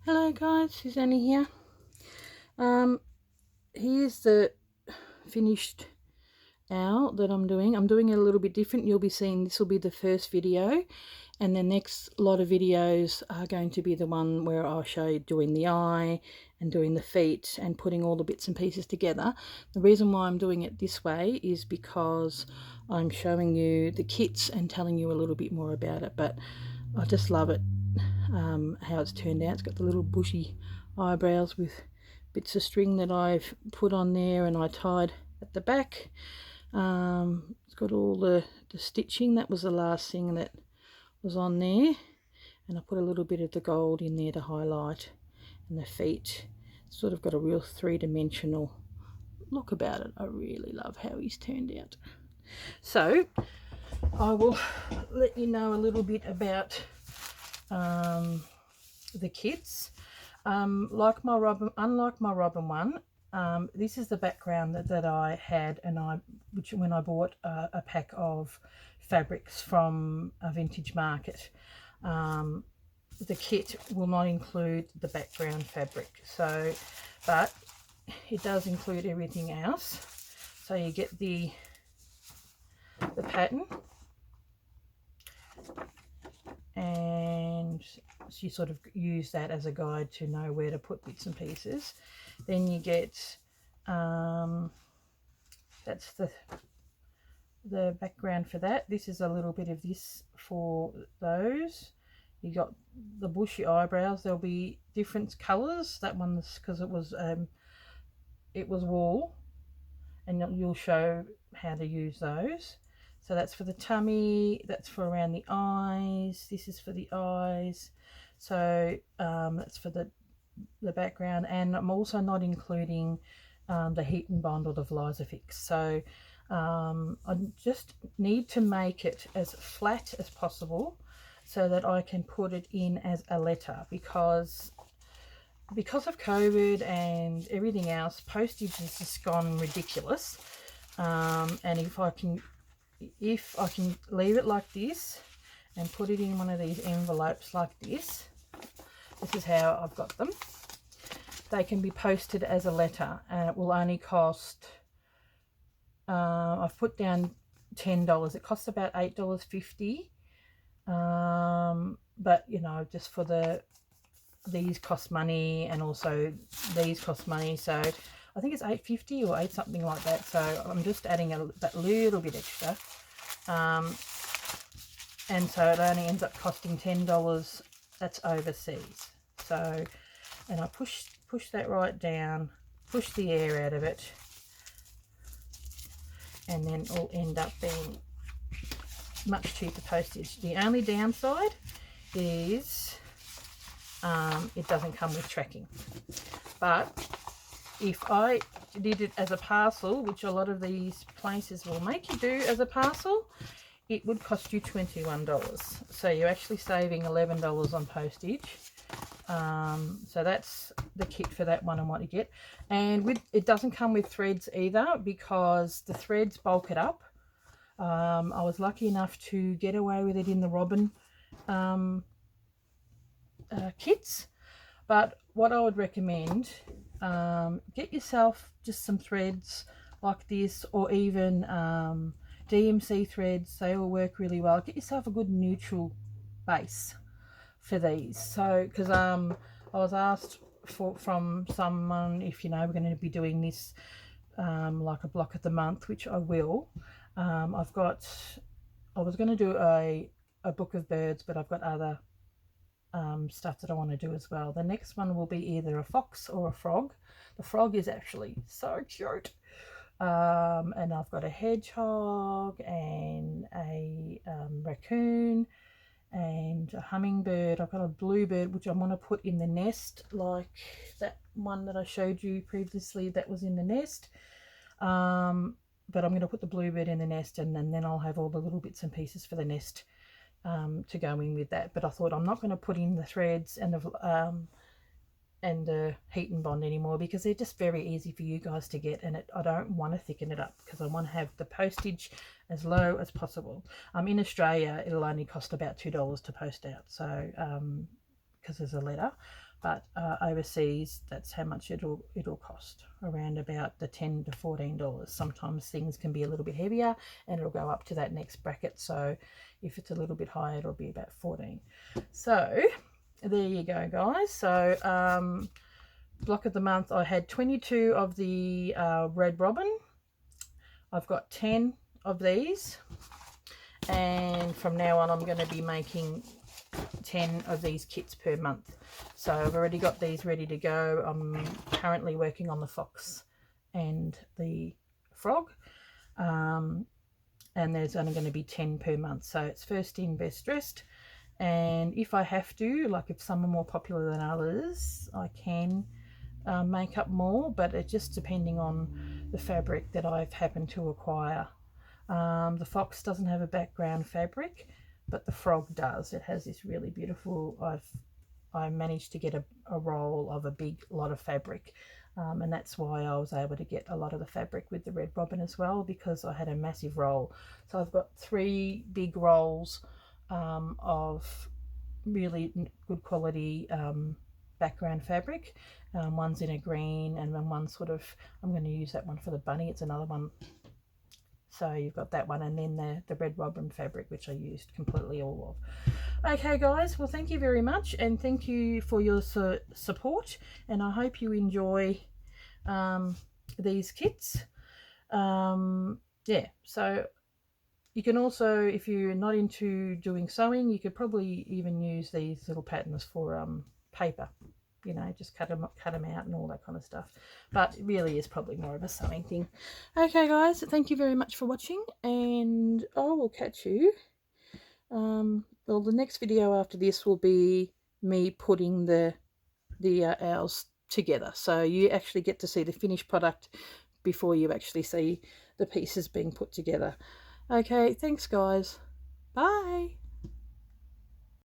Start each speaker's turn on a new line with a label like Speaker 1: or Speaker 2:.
Speaker 1: Hello guys, Susanna here. Here's the finished owl that I'm doing. I'm doing it a little bit different. You'll be seeing this will be the first video, and the next lot of videos are going to be the one where I'll show you doing the eye and doing the feet and putting all the bits and pieces together. The reason why I'm doing it this way is because I'm showing you the kits and telling you a little bit more about it, but I just love it. How it's turned out. It's got the little bushy eyebrows with bits of string that I've put on there and I tied at the back. It's got all the stitching. That was the last thing that was on there, and I put a little bit of the gold in there to highlight. And the feet sort of got a real three-dimensional look about it. I really love how he's turned out. So I will let you know a little bit about the kits. Unlike my robin one, this is the background that I had, and when I bought a pack of fabrics from a vintage market. The kit will not include the background fabric, but it does include everything else. So you get the pattern, and so you sort of use that as a guide to know where to put bits and pieces. Then you get that's the background for that. This is a little bit of this for those. You got the bushy eyebrows. There'll be different colors. That one's because it was wool, and you'll show how to use those. So that's for the tummy, that's for around the eyes, this is for the eyes. So that's for the background, and I'm also not including the heat and bond or the Vlisafix. So I just need to make it as flat as possible so that I can put it in as a letter, because of COVID and everything else, postage has just gone ridiculous. And if I can leave it like this and put it in one of these envelopes like this is how I've got them. They can be posted as a letter, and it will only cost, I've put down $10. It costs about $8.50. But you know, just for these cost money, and also these cost money, so I think it's $8.50 or $8 something like that. So I'm just adding that little bit extra, and so it only ends up costing $10. That's overseas. So, and I push that right down, push the air out of it, and then it'll end up being much cheaper postage. The only downside is it doesn't come with tracking. But if I did it as a parcel, which a lot of these places will make you do as a parcel, it would cost you $21. So you're actually saving $11 on postage. So that's the kit for that one and what you get. And it doesn't come with threads either, because the threads bulk it up. I was lucky enough to get away with it in the robin kits. But what I would recommend, get yourself just some threads like this, or even DMC threads. They all work really well. Get yourself a good neutral base for these. So because I was asked from someone if, you know, we're going to be doing this like a block of the month, which I will. I was going to do a book of birds, but I've got other stuff that I want to do as well. The next one will be either a fox or a frog. The frog is actually so cute. And I've got a hedgehog and a raccoon and a hummingbird. I've got a bluebird, which I want to put in the nest, like that one that I showed you previously that was in the nest. But I'm going to put the bluebird in the nest, and then I'll have all the little bits and pieces for the nest to go in with that. But I thought I'm not going to put in the threads and the heat and bond anymore, because they're just very easy for you guys to get, and I don't want to thicken it up, because I want to have the postage as low as possible. In Australia it'll only cost about $2 to post out, so because there's a letter. but overseas that's how much it'll cost, around about the $10 to $14. Sometimes things can be a little bit heavier and it'll go up to that next bracket, so if it's a little bit higher it'll be about 14. So there you go, guys. So block of the month, I had 22 of the red robin. I've got 10 of these, and from now on I'm going to be making 10 of these kits per month. So I've already got these ready to go. I'm currently working on the fox and the frog, and there's only going to be 10 per month, so it's first in, best dressed. And if I have to, like if some are more popular than others, I can make up more, but it's just depending on the fabric that I've happened to acquire. The fox doesn't have a background fabric, but the frog does. It has this really beautiful, I managed to get a roll of a big lot of fabric, and that's why I was able to get a lot of the fabric with the red robin as well, because I had a massive roll. So I've got 3 big rolls of really good quality background fabric. One's in a green, and then one sort of, I'm going to use that one for the bunny, it's another one. So you've got that one, and then the red robin fabric, which I used completely all of. Okay guys, well thank you very much, and thank you for your support, and I hope you enjoy these kits. Yeah, so you can also, if you're not into doing sewing, you could probably even use these little patterns for paper. You know, just cut them out and all that kind of stuff. But it really is probably more of a sewing thing. Okay, guys, thank you very much for watching, and I will catch you. Well, the next video after this will be me putting the owls together. So you actually get to see the finished product before you actually see the pieces being put together. Okay, thanks, guys. Bye.